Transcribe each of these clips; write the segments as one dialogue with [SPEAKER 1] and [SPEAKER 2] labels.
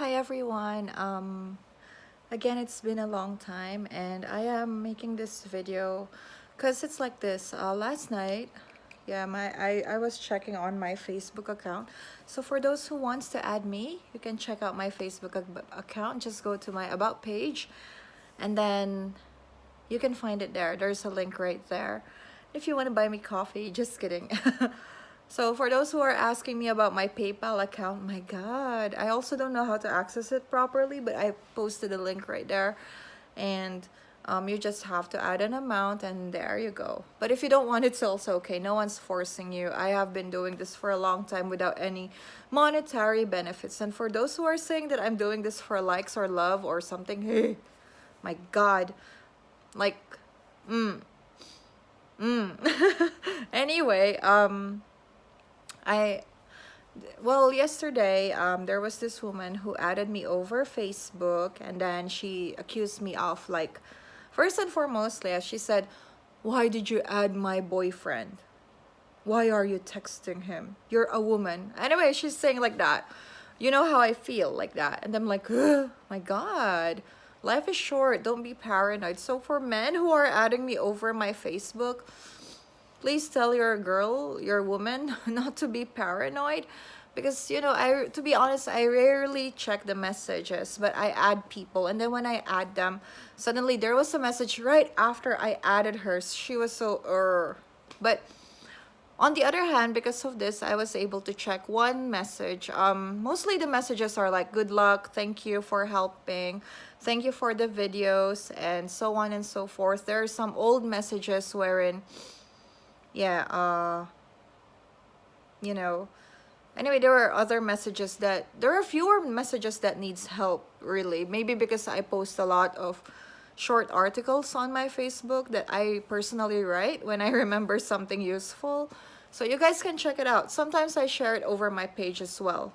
[SPEAKER 1] Hi everyone. Again, it's been a long time and I am making this video because it's like this. Last night, yeah, I was checking on my Facebook account. So for those who wants to add me, you can check out my Facebook account. Just go to my about page and then you can find it there. There's a link right there. If you want to buy me coffee, just kidding. So for those who are asking me about my PayPal account, my God, I also don't know how to access it properly, but I posted a link right there. And you just have to add an amount and there you go. But if you don't want it, it's also okay. No one's forcing you. I have been doing this for a long time without any monetary benefits. And for those who are saying that I'm doing this for likes or love or something, hey, my God, like, Anyway, yesterday there was this woman who added me over Facebook and then she accused me of, like, first and foremostly, she said, why did you add my boyfriend? Why are you texting him? You're a woman. Anyway, she's saying like that. You know how I feel like that. And I'm like, my God, life is short. Don't be paranoid. So for men who are adding me over my Facebook, please tell your woman, not to be paranoid. Because, to be honest, I rarely check the messages, but I add people. And then when I add them, suddenly there was a message right after I added her. She was so, But on the other hand, because of this, I was able to check one message. Mostly the messages are like, good luck, thank you for helping, thank you for the videos, and so on and so forth. There are some old messages wherein, anyway, there are other messages there are fewer messages that needs help, really. Maybe because I post a lot of short articles on my Facebook that I personally write when I remember something useful. So you guys can check it out. Sometimes I share it over my page as well.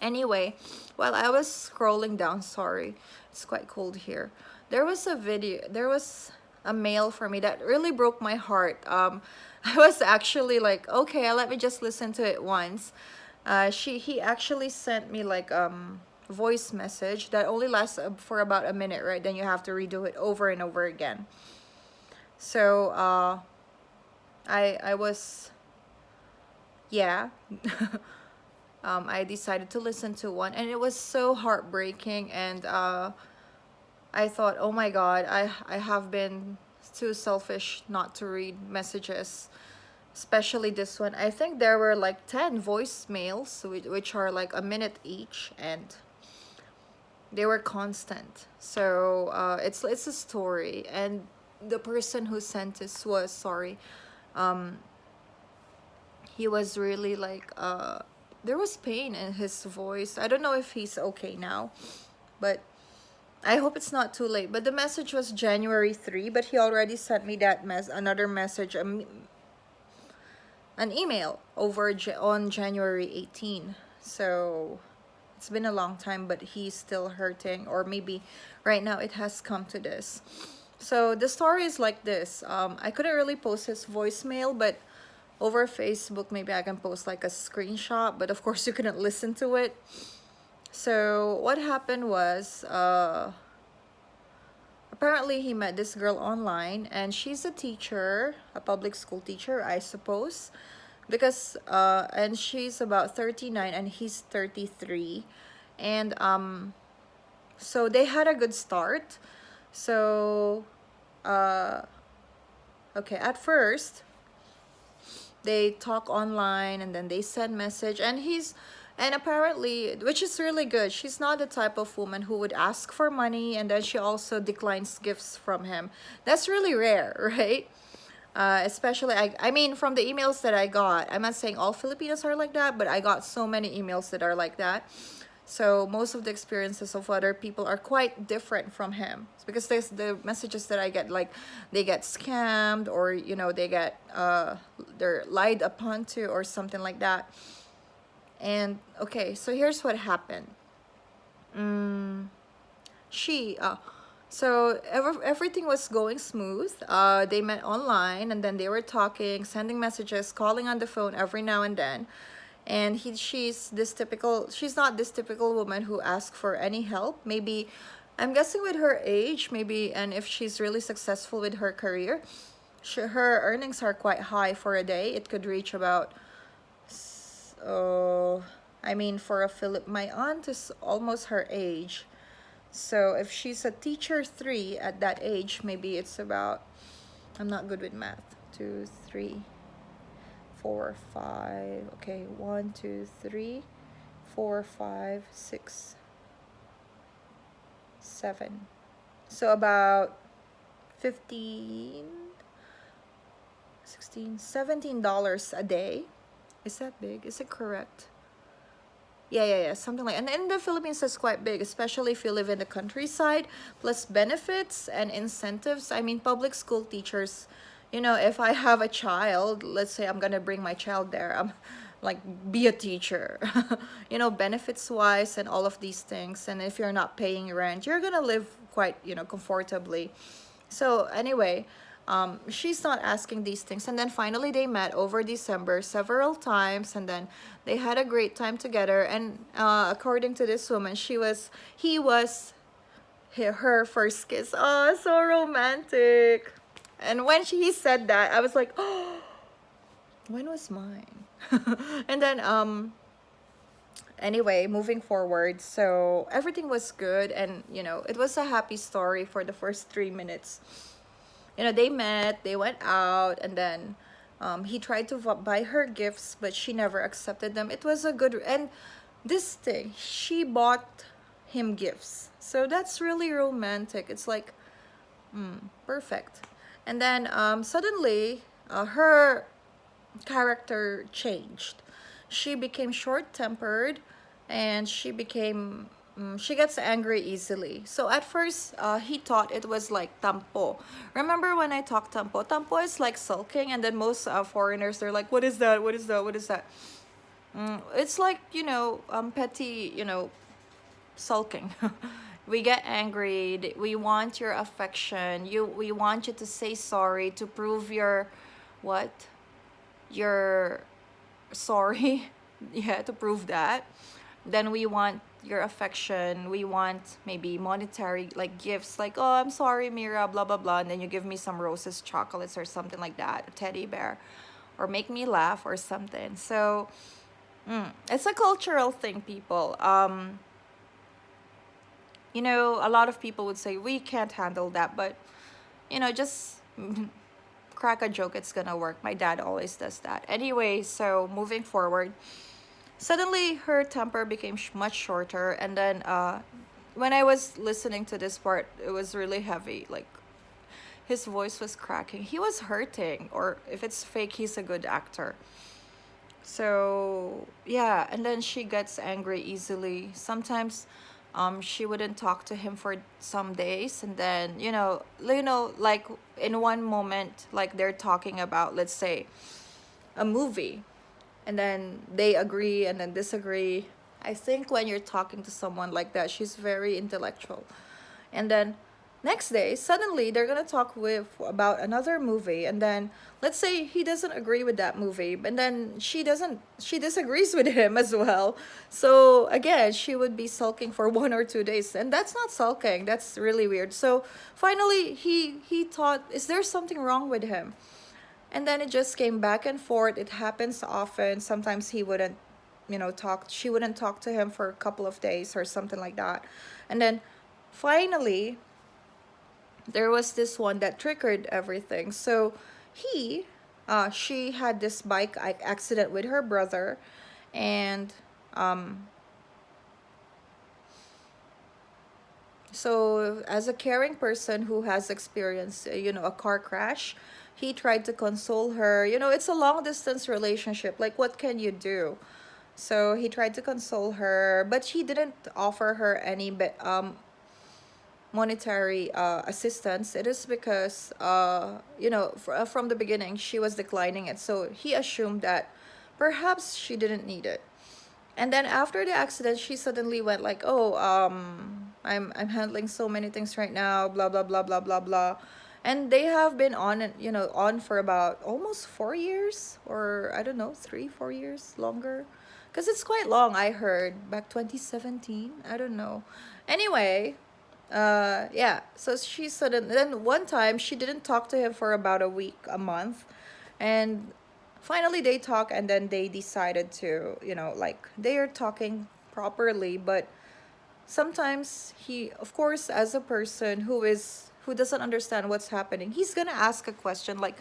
[SPEAKER 1] Anyway, while I was scrolling down, sorry, it's quite cold here. There was a mail for me that really broke my heart. I was actually like, okay, let me just listen to it once. He actually sent me like voice message that only lasts for about a minute, right? Then you have to redo it over and over again. So I was, I decided to listen to one, and it was so heartbreaking. And I thought, oh my God, I have been too selfish not to read messages, especially this one. I think there were like 10 voicemails, which are like a minute each, and they were constant. So it's a story, and the person who sent this was sorry. He was really like, there was pain in his voice. I don't know if he's okay now, but I hope it's not too late. But the message was January 3, but he already sent me that another message, an email on January 18. So it's been a long time, but he's still hurting, or maybe right now it has come to this. So the story is like this. I couldn't really post his voicemail, but over Facebook maybe I can post like a screenshot, but of course you couldn't listen to it. So what happened was, apparently he met this girl online, and she's a teacher, a public school teacher, I suppose, because and she's about 39 and he's 33, and so they had a good start. So okay, at first they talk online and then they send message, and apparently, which is really good, she's not the type of woman who would ask for money, and then she also declines gifts from him. That's really rare, right? Especially, I mean, from the emails that I got, I'm not saying all Filipinos are like that, but I got so many emails that are like that. So most of the experiences of other people are quite different from him, because there's the messages that I get, like they get scammed, or they get they're lied upon to, or something like that. And okay, so here's what happened. So everything was going smooth. They met online, and then they were talking, sending messages, calling on the phone every now and then. and she's not this typical woman who asks for any help. Maybe, I'm guessing with her age, maybe, and if she's really successful with her career, her earnings are quite high for a day. It could reach about, I mean, for a my aunt is almost her age. So if she's a teacher 3 at that age, maybe it's about, I'm not good with math. 2, 3, 4, 5. Okay, 1, 2, 3, 4, 5, 6, 7. So about 15, 16, $17 a day. Is that big? Is it correct? Yeah, something like, and in the Philippines it's quite big, especially if you live in the countryside, plus benefits and incentives. I mean, public school teachers, you know, if I have a child, let's say I'm gonna bring my child there, I'm like, be a teacher. You know, benefits wise and all of these things, and if you're not paying rent, you're gonna live quite, you know, comfortably. So anyway, she's not asking these things, and then finally they met over December several times, and then they had a great time together. And according to this woman, he was her first kiss. Oh, so romantic. And when he said that, I was like, oh, when was mine? And then anyway, moving forward, so everything was good, and you know, it was a happy story for the first 3 minutes. You know, they met, they went out, and then he tried to buy her gifts, but she never accepted them. It was a good, and this thing, she bought him gifts. So that's really romantic. It's like, perfect. And then suddenly, her character changed. She became short-tempered, and she gets angry easily. So at first, he thought it was like tampo. Remember when I talked tampo? Tampo is like sulking, and then most foreigners, they're like, what is that? What is that? What is that? It's like, you know, petty, you know, sulking. We get angry. We want your affection. We want you to say sorry to prove your, what? You're sorry. Yeah, to prove that. Then we want your affection. We want maybe monetary, like gifts, like, oh, I'm sorry, Mira, blah blah blah, and then you give me some roses, chocolates, or something like that, a teddy bear, or make me laugh or something. So it's a cultural thing, people. You know, a lot of people would say we can't handle that, but you know, just crack a joke, it's gonna work. My dad always does that. Anyway, so moving forward, suddenly her temper became much shorter, and then when I was listening to this part, it was really heavy. Like, his voice was cracking. He was hurting, or if it's fake, he's a good actor. So yeah, and then she gets angry easily. Sometimes she wouldn't talk to him for some days, and then you know, like in one moment, like they're talking about, let's say, a movie, and then they agree and then disagree. I think when you're talking to someone like that, she's very intellectual. And then next day, suddenly they're gonna talk about another movie, and then let's say he doesn't agree with that movie, and then she disagrees with him as well. So again, she would be sulking for 1 or 2 days, and that's not sulking. That's really weird. So finally, he thought, is there something wrong with him? And then it just came back and forth. It happens often. Sometimes he wouldn't, you know, she wouldn't talk to him for a couple of days or something like that. And then finally, there was this one that triggered everything. So she had this bike accident with her brother, and so as a caring person who has experienced, you know, a car crash, he tried to console her. You know, it's a long distance relationship. Like, what can you do? So he tried to console her, but he didn't offer her any monetary assistance. It is because you know, from the beginning she was declining it, so he assumed that perhaps she didn't need it. And then after the accident, she suddenly went like, oh, I'm handling so many things right now, blah blah blah blah blah blah. And they have been on, you know, on for about almost 4 years, or I don't know, 3-4 years longer. because it's quite long. I heard back 2017. I don't know. Anyway, yeah. So she suddenly then one time she didn't talk to him for about a week, a month, and finally they talk, and then they decided to, like they are talking properly, but sometimes he, of course, as a person who doesn't understand what's happening, he's gonna ask a question like,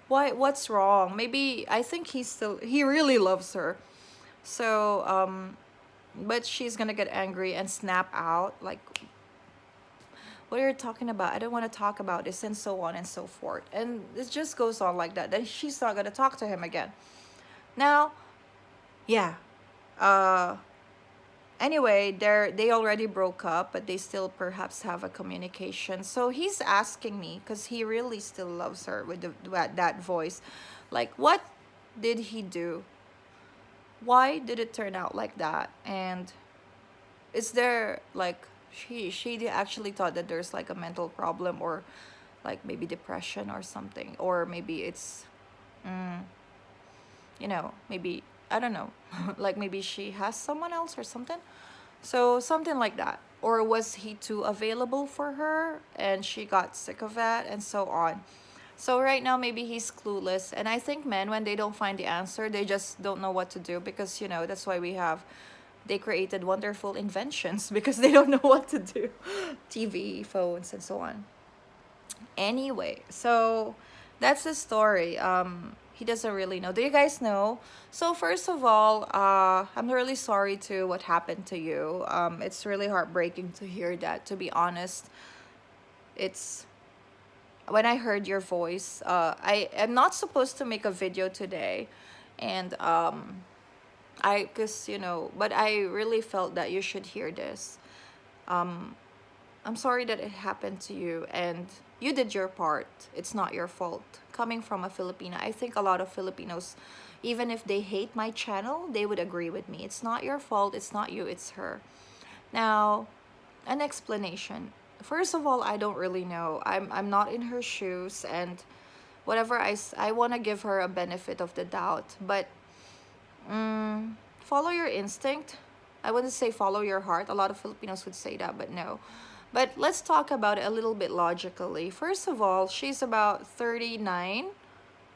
[SPEAKER 1] what's wrong? Maybe I think he really loves her. So but she's gonna get angry and snap out like, what are you talking about? I don't want to talk about this, and so on and so forth. And it just goes on like that. Then she's not gonna talk to him again. Now, yeah. Anyway, they already broke up, but they still perhaps have a communication. So he's asking me, because he really still loves her with that voice, like, what did he do? Why did it turn out like that? And is there like, she actually thought that there's like a mental problem, or like maybe depression or something, or maybe it's maybe, I don't know, like maybe she has someone else or something. So something like that. Or was he too available for her and she got sick of that, and so on. So right now maybe he's clueless. And I think men, when they don't find the answer, they just don't know what to do, because that's why they created wonderful inventions because they don't know what to do. TV, phones, and so on. Anyway, so that's the story. He doesn't really know. Do you guys know? So first of all, I'm really sorry to what happened to you. It's really heartbreaking to hear that, to be honest. It's when I heard your voice, I am not supposed to make a video today, and but I really felt that you should hear this. I'm sorry that it happened to you, and you did your part. It's not your fault. Coming from a Filipina, I think a lot of Filipinos, even if they hate my channel, they would agree with me. It's not your fault. It's not you. It's her. Now, an explanation. First of all, I don't really know. I'm not in her shoes, and whatever I want to give her a benefit of the doubt, but follow your instinct. I wouldn't say follow your heart. A lot of Filipinos would say that, but no. But let's talk about it a little bit logically. First of all, she's about 39,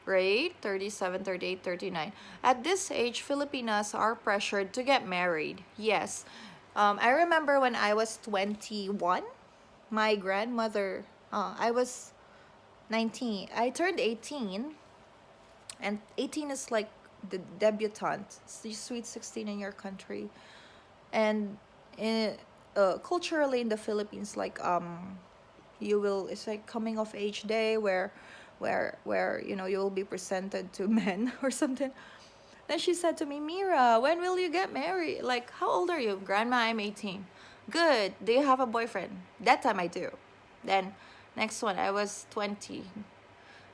[SPEAKER 1] right? 37, 38, 39. At this age, Filipinas are pressured to get married. Yes. I remember when I was 21, my grandmother, I was 19. I turned 18, and 18 is like the debutante, sweet 16 in your country. And culturally in the Philippines, like it's like coming of age day where you will be presented to men or something. Then she said to me, Mira, when will you get married? Like, how old are you? Grandma, I'm 18. Good. Do you have a boyfriend? That time I do. Then next one, I was 20.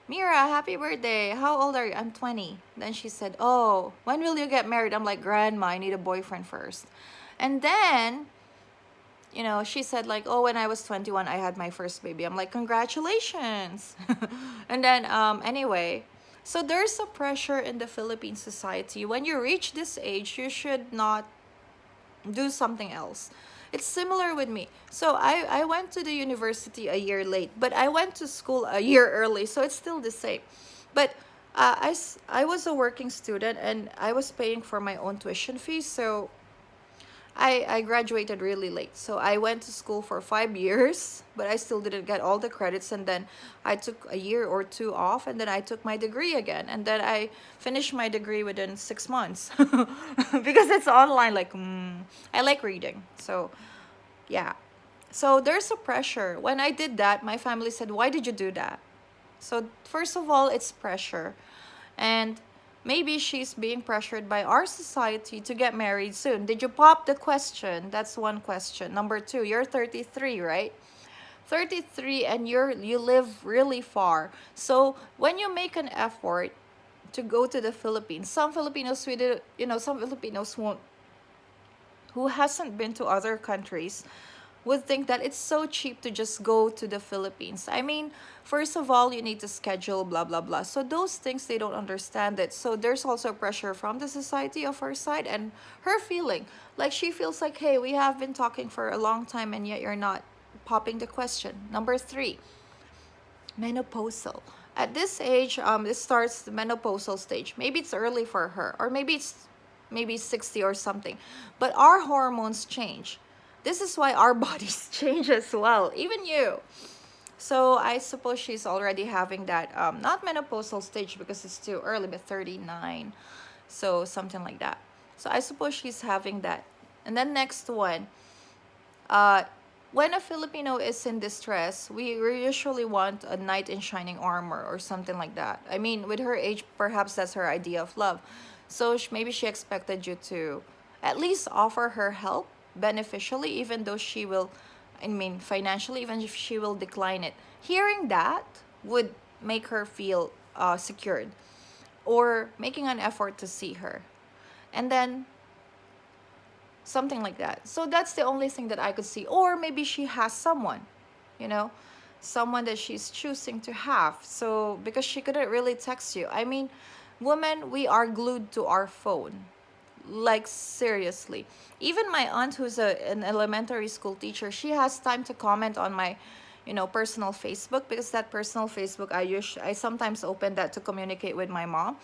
[SPEAKER 1] Mira, happy birthday. How old are you? I'm 20. Then she said, oh, when will you get married? I'm like, Grandma, I need a boyfriend first. And then she said like, oh, when I was 21, I had my first baby. I'm like, congratulations. And then anyway, so there's a pressure in the Philippine society. When you reach this age, you should not do something else. It's similar with me. So I went to the university a year late, but I went to school a year early, so it's still the same. But I was a working student, and I was paying for my own tuition fees, so I graduated really late. So I went to school for 5 years, but I still didn't get all the credits. And then I took a year or two off, and then I took my degree again. And then I finished my degree within 6 months because it's online. Like, I like reading. So, yeah. So there's a pressure. When I did that, my family said, why did you do that? So first of all, it's pressure. And maybe she's being pressured by our society to get married soon. Did you pop the question? That's one question. Number two, you're 33, right? 33, and you live really far. So when you make an effort to go to the Philippines, some Filipinos won't, who hasn't been to other countries, would think that it's so cheap to just go to the Philippines. I mean, first of all, you need to schedule, blah, blah, blah. So those things, they don't understand it. So there's also pressure from the society of her side and her feeling. Like she feels like, hey, we have been talking for a long time and yet you're not popping the question. Number 3, menopausal. At this age, it starts the menopausal stage. Maybe it's early for her, or maybe 60 or something. But our hormones change. This is why our bodies change as well, even you. So I suppose she's already having that, not menopausal stage because it's too early, but 39. So something like that. So I suppose she's having that. And then next one, when a Filipino is in distress, we usually want a knight in shining armor or something like that. I mean, with her age, perhaps that's her idea of love. So maybe she expected you to at least offer her help beneficially, even though she will, I mean, financially, even if she will decline it. Hearing that would make her feel secured, or making an effort to see her. And then something like that. So that's the only thing that I could see. Or maybe she has someone, you know, someone that she's choosing to have. So because she couldn't really text you. I mean, women, we are glued to our phone. Like seriously. Even my aunt, who's an elementary school teacher, she has time to comment on my, personal Facebook, because that personal Facebook, I sometimes open that to communicate with my mom.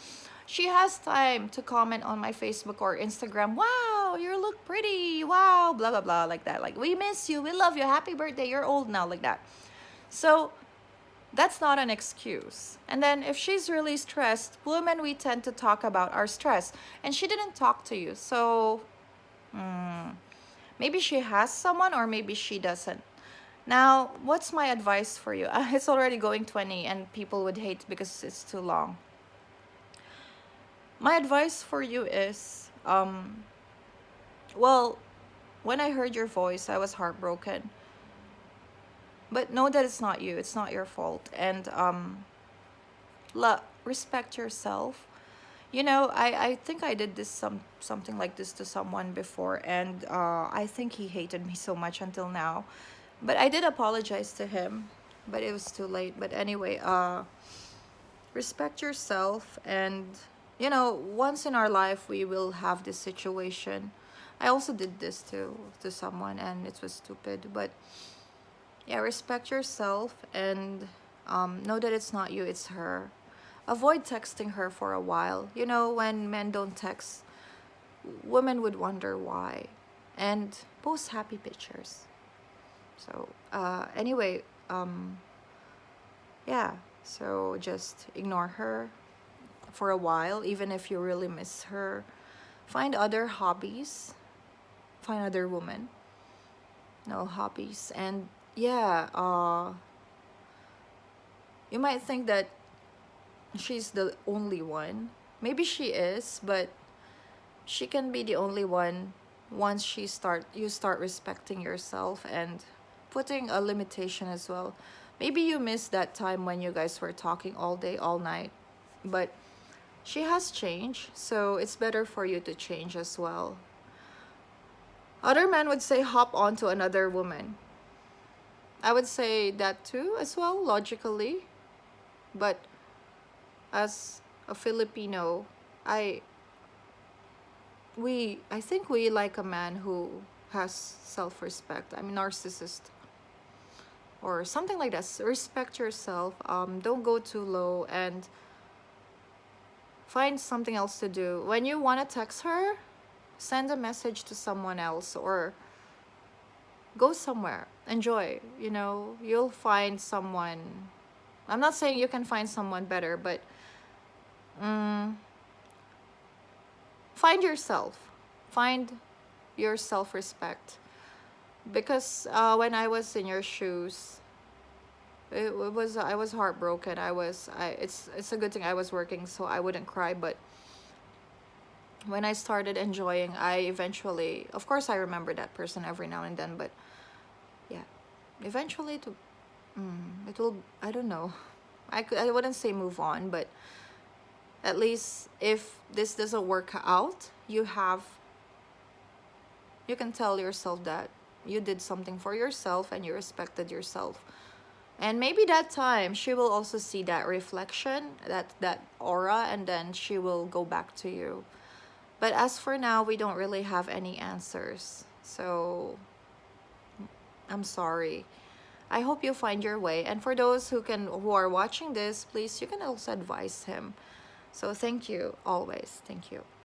[SPEAKER 1] She has time to comment on my Facebook or Instagram. Wow, you look pretty. Wow, blah, blah, blah, like that. Like, we miss you. We love you. Happy birthday. You're old now, like that. So that's not an excuse. And then if she's really stressed, women, we tend to talk about our stress. And she didn't talk to you. So maybe she has someone, or maybe she doesn't. Now, what's my advice for you? It's already going 20 and people would hate because it's too long. My advice for you is, well, when I heard your voice, I was heartbroken. But know that it's not you. It's not your fault. And respect yourself. I think I did something like this to someone before, and I think he hated me so much until now. But I did apologize to him, but it was too late. But anyway, respect yourself, and once in our life we will have this situation. I also did this to someone, and it was stupid. But yeah, respect yourself, and know that it's not you, it's her. Avoid texting her for a while. When men don't text, women would wonder why. And post happy pictures. So anyway, yeah, so just ignore her for a while, even if you really miss her. Find other hobbies. Find other women. No hobbies. And yeah, you might think that she's the only one. Maybe she is, but she can be the only one once you start respecting yourself and putting a limitation as well. Maybe you missed that time when you guys were talking all day, all night, but she has changed, so it's better for you to change as well. Other men would say hop on to another woman. I would say that too as well, logically. But as a Filipino, I think we like a man who has self-respect. I'm a narcissist or something like that. Respect yourself. Don't go too low, and find something else to do. When you want to text her, send a message to someone else, or go somewhere. Enjoy. You'll find someone. I'm not saying you can find someone better, but find yourself. Find your self-respect. Because when I was in your shoes, I was heartbroken. It's a good thing I was working, so I wouldn't cry. But when I started enjoying, I eventually, of course, I remember that person every now and then. But yeah, eventually it will. I don't know. I wouldn't say move on, but at least if this doesn't work out, you can tell yourself that you did something for yourself and you respected yourself. And maybe that time she will also see that reflection, that aura, and then she will go back to you. But as for now, we don't really have any answers. So I'm sorry. I hope you find your way. And for those who are watching this, please, you can also advise him. So thank you always. Thank you.